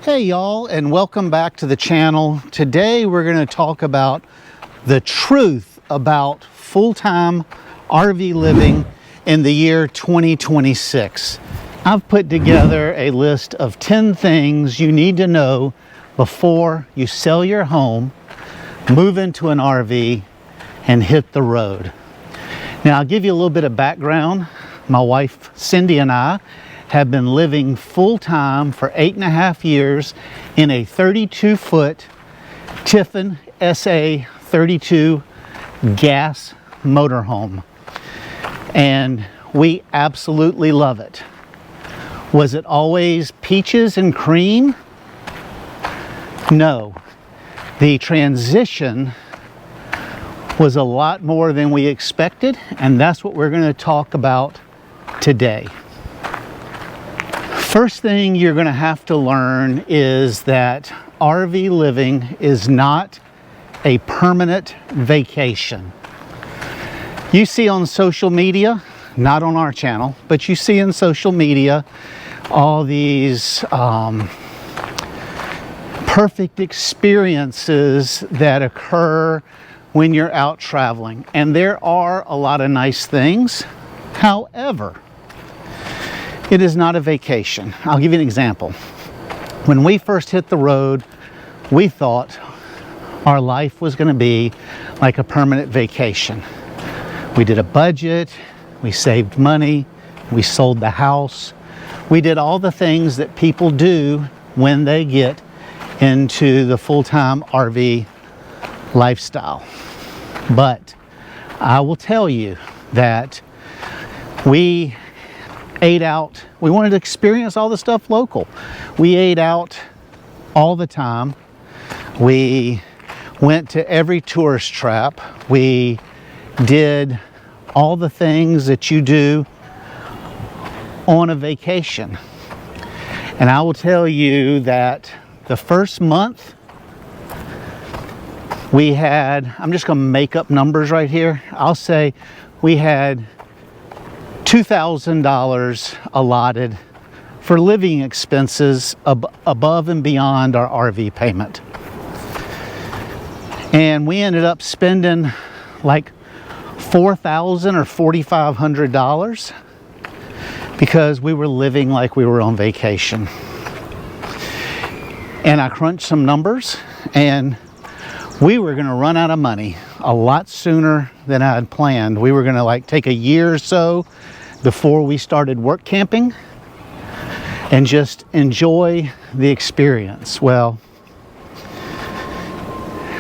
Hey y'all, and welcome back to the channel. Today we're going to talk about the truth about full-time RV living in the year 2026. I've put together a list of 10 things you need to know before you sell your home, move into an RV, and hit the road. Now I'll give you a little bit of background. My wife Cindy and I have been living full-time for 8.5 years in a 32-foot Tiffin SA 32 gas motorhome, and we absolutely love it. Was it always peaches and cream? No. The transition was a lot more than we expected, and that's what we're going to talk about today. First thing you're going to have to learn is that RV living is not a permanent vacation. You see on social media, not on our channel, but you see in social media all these perfect experiences that occur when you're out traveling. And there are a lot of nice things. However, it is not a vacation. I'll give you an example. When we first hit the road, we thought our life was going to be like a permanent vacation. We did a budget, we saved money, we sold the house. We did all the things that people do when they get into the full-time RV lifestyle. But I will tell you that we ate out. We wanted to experience all the stuff local. We ate out all the time. We went to every tourist trap. We did all the things that you do on a vacation. And I will tell you that the first month we had, I'm just going to make up numbers right here. I'll say we had $2,000 allotted for living expenses above and beyond our RV payment. And we ended up spending like $4,000 or $4,500 because we were living like we were on vacation. And I crunched some numbers, and we were going to run out of money a lot sooner than I had planned. We were going to take a year or so before we started work camping and just enjoy the experience. Well,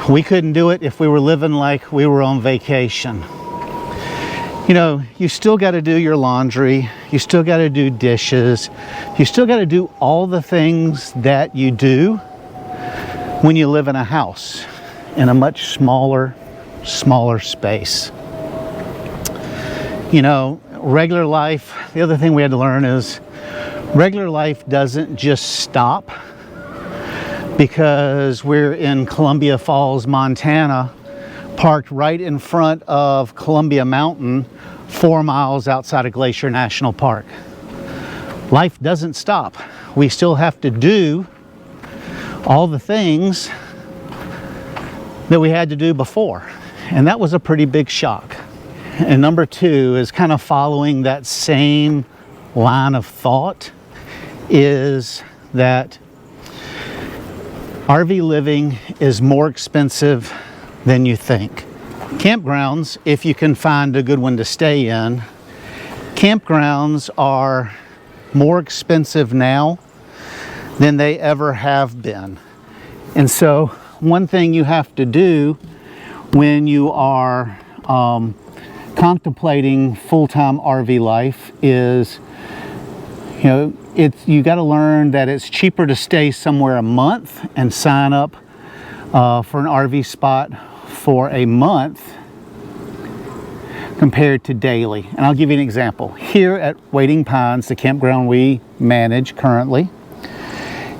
we couldn't do it if we were living like we were on vacation. You know, you still got to do your laundry, you still got to do dishes, you still got to do all the things that you do when you live in a house in a much smaller space. You know, regular life, the other thing we had to learn is regular life doesn't just stop because we're in Columbia Falls, Montana, parked right in front of Columbia Mountain, 4 miles outside of Glacier National Park. Life doesn't stop. We still have to do all the things that we had to do before. And that was a pretty big shock. And number two is kind of following that same line of thought, is that RV living is more expensive than you think. Campgrounds, if you can find a good one to stay in, campgrounds are more expensive now than they ever have been. And so one thing you have to do when you are contemplating full-time RV life is, you got to learn that it's cheaper to stay somewhere a month and sign up for an RV spot for a month compared to daily. And I'll give you an example. Here at Wading Pines, the campground we manage currently,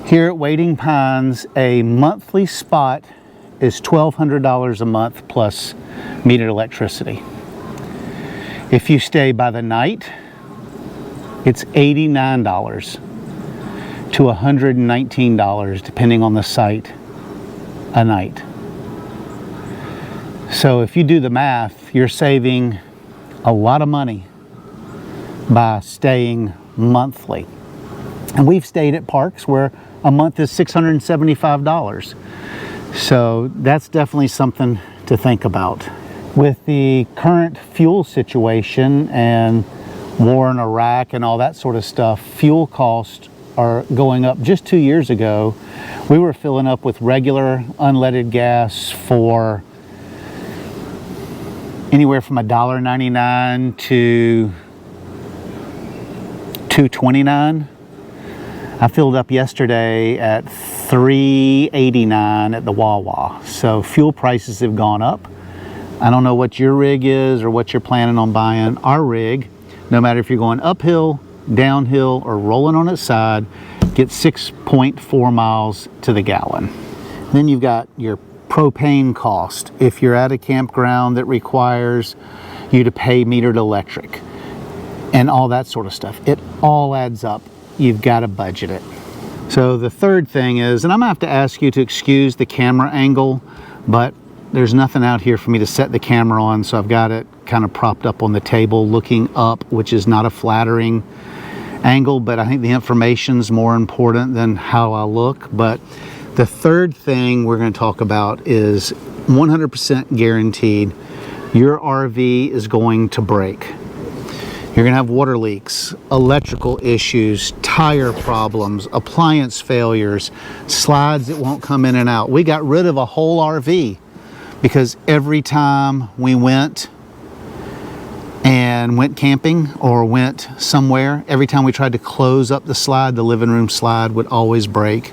here at Wading Pines, a monthly spot is $1,200 a month plus metered electricity. If you stay by the night, it's $89 to to $119, depending on the site, a night. So if you do the math, you're saving a lot of money by staying monthly. And we've stayed at parks where a month is $675. So that's definitely something to think about. With the current fuel situation and war in Iraq and all that sort of stuff, fuel costs are going up. Just 2 years ago, we were filling up with regular unleaded gas for anywhere from $1.99 to $2.29. I filled up yesterday at $3.89 at the Wawa. So fuel prices have gone up. I don't know what your rig is or what you're planning on buying. Our rig, no matter if you're going uphill, downhill, or rolling on its side, gets 6.4 miles to the gallon. Then you've got your propane cost. If you're at a campground that requires you to pay metered electric and all that sort of stuff, it all adds up. You've got to budget it. So the third thing is, and I'm gonna have to ask you to excuse the camera angle, but there's nothing out here for me to set the camera on, so I've got it kind of propped up on the table looking up, which is not a flattering angle, but I think the information's more important than how I look. But the third thing we're going to talk about is 100% guaranteed your RV is going to break. You're going to have water leaks, electrical issues, tire problems, appliance failures, slides that won't come in and out. We got rid of a whole RV because every time we went camping or went somewhere, every time we tried to close up the slide, the living room slide would always break.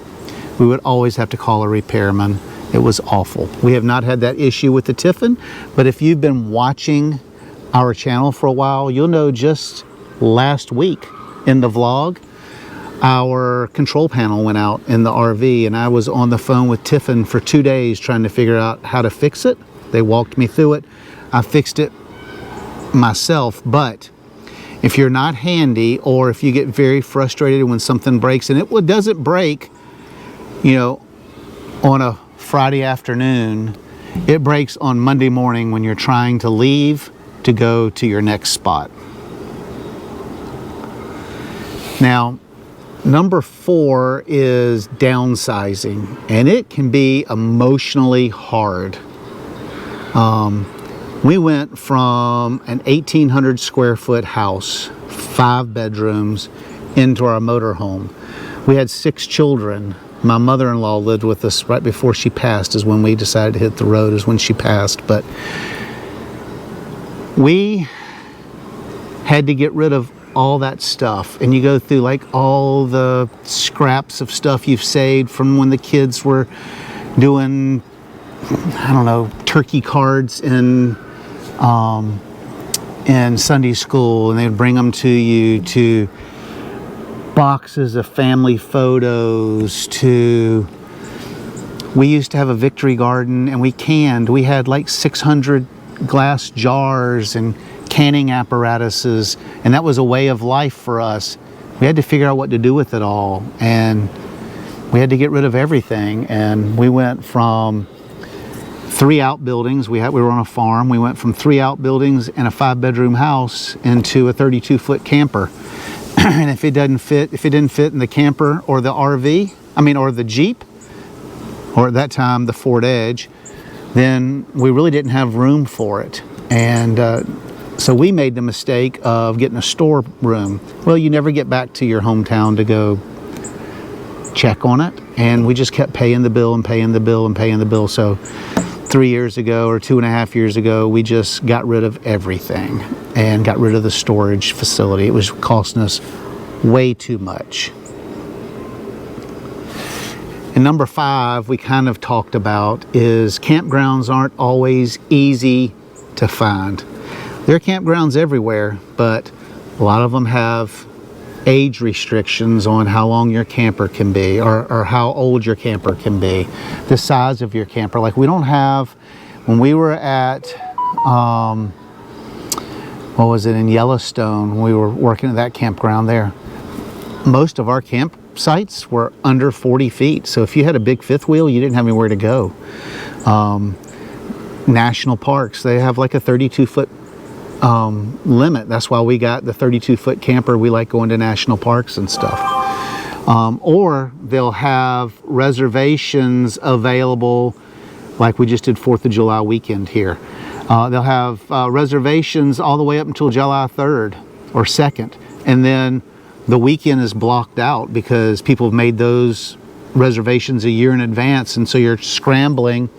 We would always have to call a repairman. It was awful. We have not had that issue with the Tiffin, but if you've been watching our channel for a while, you'll know just last week in the vlog, our control panel went out in the RV, and I was on the phone with Tiffin for 2 days trying to figure out how to fix it. They walked me through it. I fixed it myself, but if you're not handy, or if you get very frustrated when something breaks, and it doesn't break, you know, on a Friday afternoon, it breaks on Monday morning when you're trying to leave to go to your next spot. Now, number 4 is downsizing, and it can be emotionally hard. We went from an 1,800 square foot house, 5 bedrooms, into our motorhome. We had 6 children. My mother-in-law lived with us right before she passed, is when we decided to hit the road, is when she passed. But we had to get rid of all that stuff, and you go through like all the scraps of stuff you've saved from when the kids were doing, I don't know, turkey cards in Sunday school, and they'd bring them to you, to boxes of family photos, to, we used to have a victory garden, and we had like 600 glass jars and canning apparatuses, and that was a way of life for us. We had to figure out what to do with it all, and we had to get rid of everything. And we went from 3 outbuildings. We were on a farm. We went from 3 outbuildings and a 5-bedroom house into a 32-foot camper. And if it didn't fit in the camper or the RV, or the Jeep, or at that time the Ford Edge, then we really didn't have room for it. And so we made the mistake of getting a storeroom. Well, you never get back to your hometown to go check on it, and we just kept paying the bill and paying the bill and paying the bill. So 3 years ago, or 2.5 years ago, we just got rid of everything and got rid of the storage facility. It was costing us way too much. And number 5, we kind of talked about, is campgrounds aren't always easy to find. There are campgrounds everywhere, but a lot of them have age restrictions on how long your camper can be, or how old your camper can be, the size of your camper. Like, we don't have, when we were at, what was it, in Yellowstone, when we were working at that campground there, most of our campsites were under 40 feet. So if you had a big fifth wheel, you didn't have anywhere to go. National parks, they have like a 32-foot limit. That's why we got the 32-foot camper. We like going to national parks and stuff. Or they'll have reservations available, like we just did 4th of July weekend here. They'll have reservations all the way up until July 3rd or 2nd. And then the weekend is blocked out because people have made those reservations a year in advance. And so you're scrambling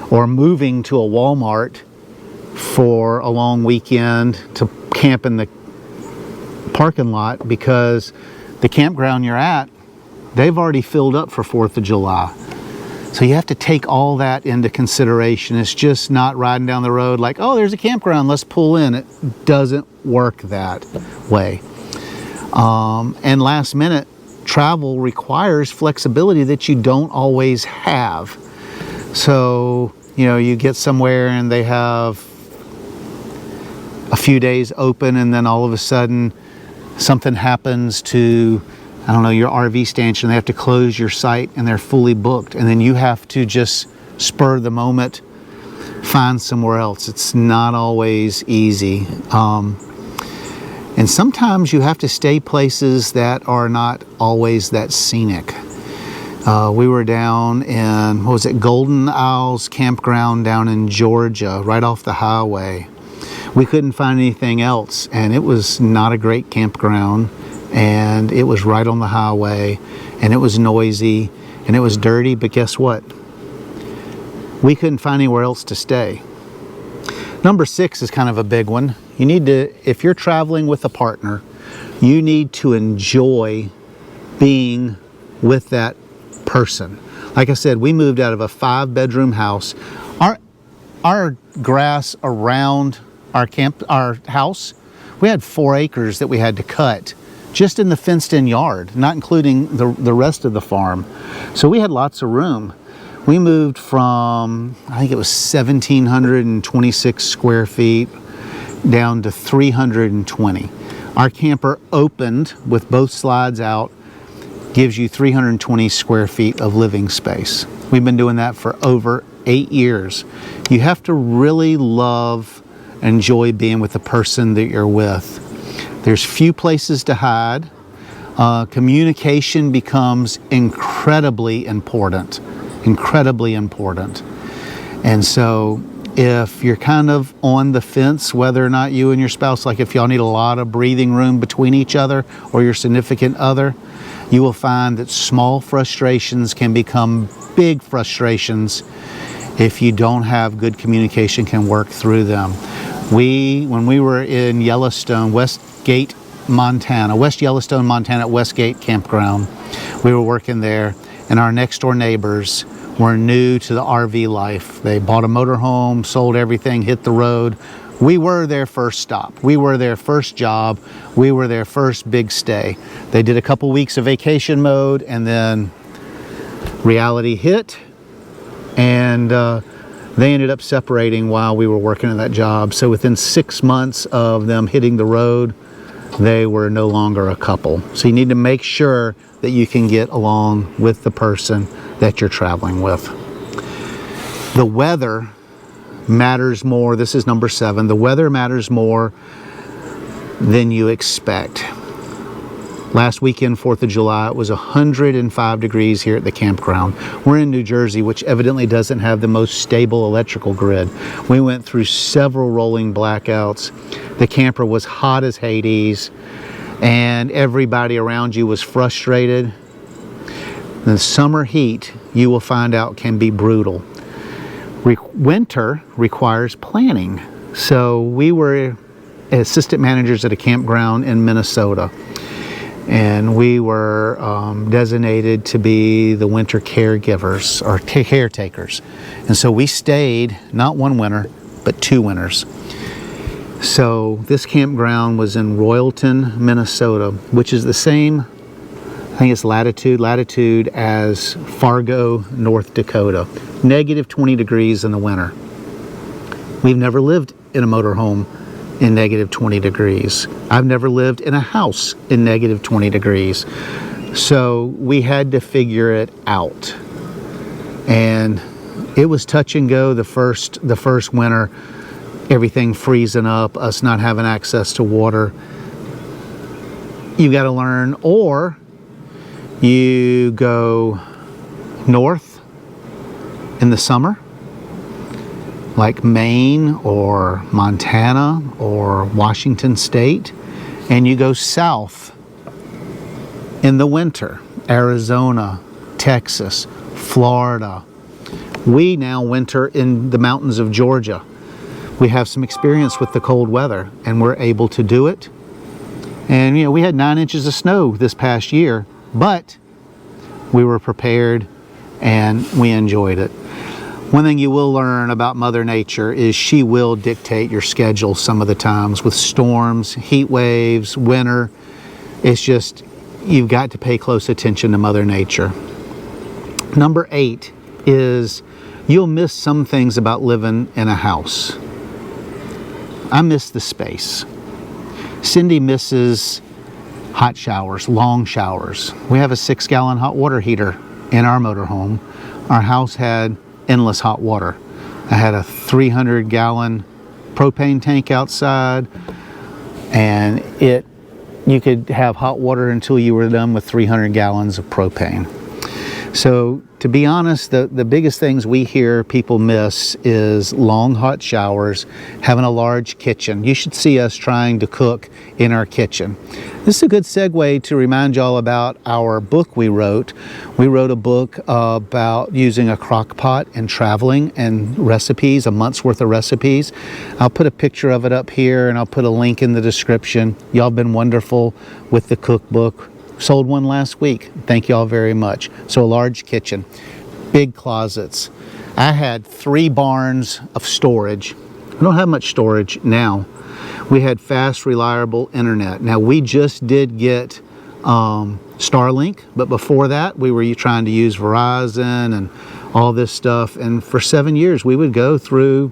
or moving to a Walmart for a long weekend to camp in the parking lot because the campground you're at, they've already filled up for 4th of July. So you have to take all that into consideration. It's just not riding down the road like, oh, there's a campground, let's pull in. It doesn't work that way. And last minute travel requires flexibility that you don't always have. So, you know, you get somewhere and they have a few days open, and then all of a sudden something happens to, I don't know, your RV stanchion. They have to close your site and they're fully booked. And then you have to just spur the moment, find somewhere else. It's not always easy. And sometimes you have to stay places that are not always that scenic. We were down in, what was it, Golden Isles Campground down in Georgia, right off the highway. We couldn't find anything else, and it was not a great campground, and it was right on the highway, and it was noisy, and it was dirty, but guess what? We couldn't find anywhere else to stay. Number 6 is kind of a big one. You need to, if you're traveling with a partner, you need to enjoy being with that person. Like I said, we moved out of a 5-bedroom house. Our grass around our house, we had 4 acres that we had to cut just in the fenced-in yard, not including the rest of the farm. So we had lots of room. We moved from, I think it was 1,726 square feet down to 320. Our camper opened with both slides out, gives you 320 square feet of living space. We've been doing that for over 8 years. You have to really enjoy being with the person that you're with. There's few places to hide. Communication becomes incredibly important. And so if you're kind of on the fence whether or not you and your spouse, like if y'all need a lot of breathing room between each other or your significant other, you will find that small frustrations can become big frustrations if you don't have good communication, can work through them. When we were in Yellowstone, West Yellowstone, Montana, at Westgate Campground, we were working there, and our next door neighbors were new to the RV life. They bought a motorhome, sold everything, hit the road. We were their first stop. We were their first job. We were their first big stay. They did a couple weeks of vacation mode, and then reality hit, and they ended up separating while we were working at that job. So within 6 months of them hitting the road, they were no longer a couple. So you need to make sure that you can get along with the person that you're traveling with. The weather matters more. This is number 7. The weather matters more than you expect. Last weekend, 4th of July, it was 105 degrees here at the campground. We're in New Jersey, which evidently doesn't have the most stable electrical grid. We went through several rolling blackouts. The camper was hot as Hades, and everybody around you was frustrated. The summer heat, you will find out, can be brutal. Winter requires planning. So we were assistant managers at a campground in Minnesota, and we were designated to be the winter caregivers or caretakers. And so we stayed not one winter, but 2 winters. So this campground was in Royalton, Minnesota, which is the same, I think it's latitude as Fargo, North Dakota. Negative 20 degrees in the winter. We've never lived in a motorhome in negative 20 degrees. I've never lived in a house in negative 20 degrees. So we had to figure it out. And it was touch and go the first winter, everything freezing up, us not having access to water. You got to learn, or you go north in the summer, like Maine or Montana or Washington State, and you go south in the winter, Arizona, Texas, Florida. We now winter in the mountains of Georgia. We have some experience with the cold weather, and we're able to do it. And you know, we had 9 inches of snow this past year, but we were prepared and we enjoyed it. One thing you will learn about Mother Nature is she will dictate your schedule some of the times with storms, heat waves, winter. It's just, you've got to pay close attention to Mother Nature. Number 8 is you'll miss some things about living in a house. I miss the space. Cindy misses hot showers, long showers. We have a 6-gallon hot water heater in our motorhome. Our house had endless hot water. I had a 300-gallon propane tank outside, and you could have hot water until you were done with 300 gallons of propane. So to be honest, the biggest things we hear people miss is long hot showers, having a large kitchen. You should see us trying to cook in our kitchen. This is a good segue to remind y'all about our book we wrote. We wrote a book about using a crock pot and traveling and recipes, a month's worth of recipes. I'll put a picture of it up here, and I'll put a link in the description. Y'all have been wonderful with the cookbook. Sold one last week. Thank y'all very much. So a large kitchen, big closets. I had 3 barns of storage. I don't have much storage now. We had fast, reliable internet. Now we just did get Starlink, but before that we were trying to use Verizon and all this stuff. And for 7 years we would go through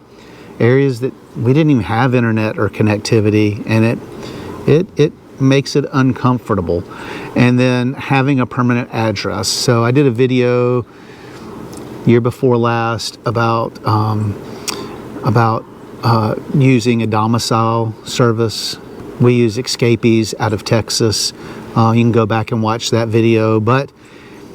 areas that we didn't even have internet or connectivity, and it makes it uncomfortable. And then having a permanent address. So I did a video year before last about using a domicile service. We use Escapees out of Texas. You can go back and watch that video. But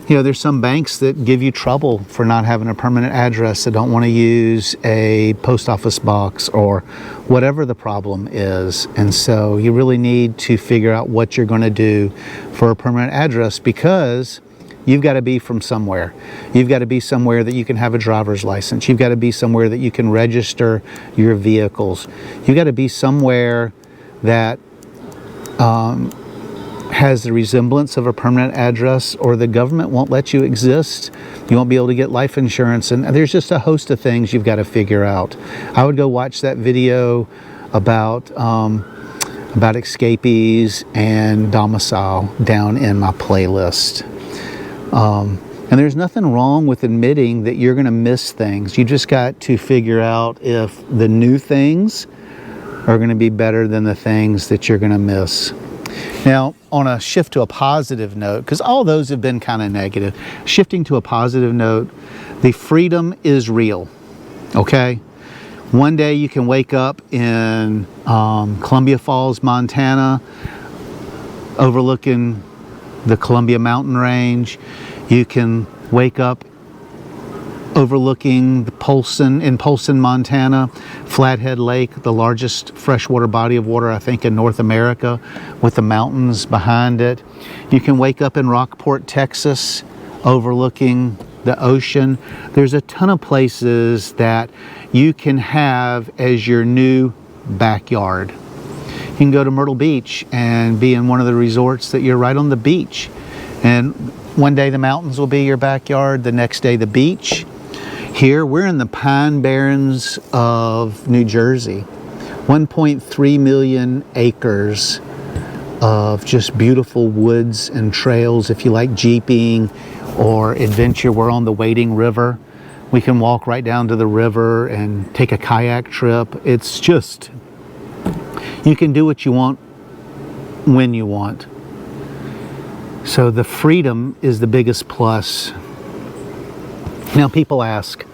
you know, there's some banks that give you trouble for not having a permanent address, that don't want to use a post office box or whatever the problem is. And so you really need to figure out what you're going to do for a permanent address, because you've got to be from somewhere. You've got to be somewhere that you can have a driver's license. You've got to be somewhere that you can register your vehicles. You've got to be somewhere that has the resemblance of a permanent address, or the government won't let you exist. You won't be able to get life insurance, and there's just a host of things you've got to figure out. I would go watch that video about Escapees and domicile down in my playlist. And there's nothing wrong with admitting that you're going to miss things. You just got to figure out if the new things are going to be better than the things that you're going to miss. Now, on a shift to a positive note, because all those have been kind of negative, shifting to a positive note, the freedom is real, okay? One day you can wake up in Columbia Falls, Montana, overlooking the Columbia Mountain Range. You can wake up overlooking the Polson, Montana, Flathead Lake, the largest freshwater body of water, I think, in North America, with the mountains behind it. You can wake up in Rockport, Texas, overlooking the ocean. There's a ton of places that you can have as your new backyard. You can go to Myrtle Beach and be in one of the resorts that you're right on the beach. And one day the mountains will be your backyard, the next day the beach. Here, we're in the Pine Barrens of New Jersey. 1.3 million acres of just beautiful woods and trails. If you like jeeping or adventure, we're on the Wading River. We can walk right down to the river and take a kayak trip. It's just, you can do what you want when you want. So the freedom is the biggest plus. Now people ask,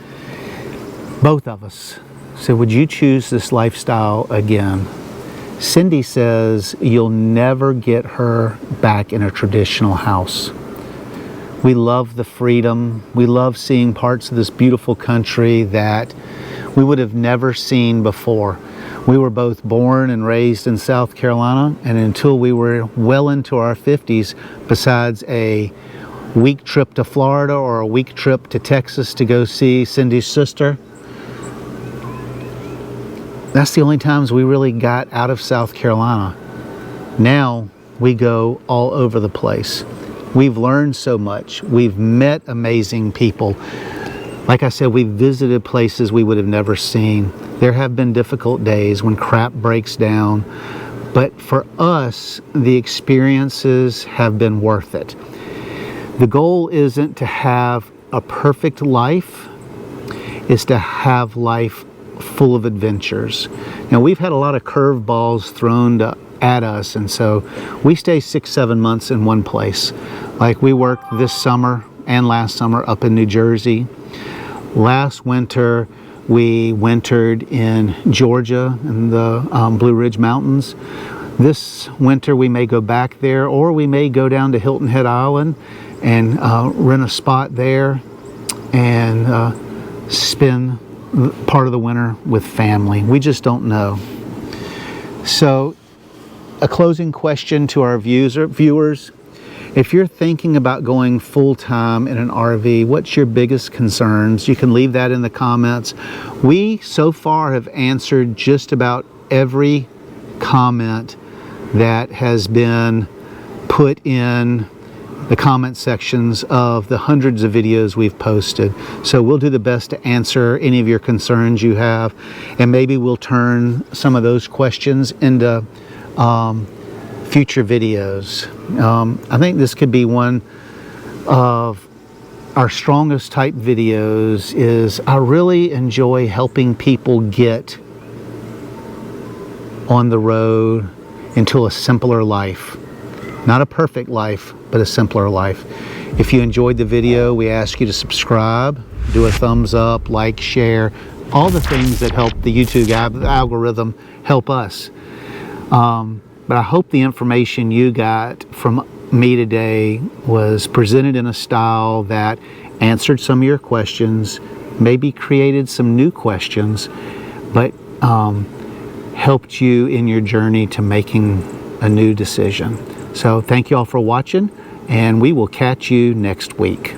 both of us, so would you choose this lifestyle again? Cindy says you'll never get her back in a traditional house. We love the freedom. We love seeing parts of this beautiful country that we would have never seen before. We were both born and raised in South Carolina, and until we were well into our 50s, besides a week trip to Florida or a week trip to Texas to go see Cindy's sister, that's the only times we really got out of South Carolina. Now we go all over the place. We've learned so much. We've met amazing people. Like I said, we've visited places we would have never seen. There have been difficult days when crap breaks down, but for us, the experiences have been worth it. The goal isn't to have a perfect life, it's to have life full of adventures. Now, we've had a lot of curveballs thrown at us, and so we stay 6-7 months in one place. Like we worked this summer and last summer up in New Jersey. Last winter we wintered in Georgia in the Blue Ridge Mountains. This winter we may go back there, or we may go down to Hilton Head Island and rent a spot there and spend part of the winter with family. We just don't know. So a closing question to our viewers. If you're thinking about going full-time in an RV, what's your biggest concerns? You can leave that in the comments. We so far have answered just about every comment that has been put in the comment sections of the hundreds of videos we've posted. So we'll do the best to answer any of your concerns you have, and maybe we'll turn some of those questions into future videos. I think this could be one of our strongest type videos. Is I really enjoy helping people get on the road into a simpler life. Not a perfect life, but a simpler life. If you enjoyed the video, we ask you to subscribe, do a thumbs up, like, share, all the things that help the YouTube algorithm help us. But I hope the information you got from me today was presented in a style that answered some of your questions, maybe created some new questions, but helped you in your journey to making a new decision. So thank you all for watching, and we will catch you next week.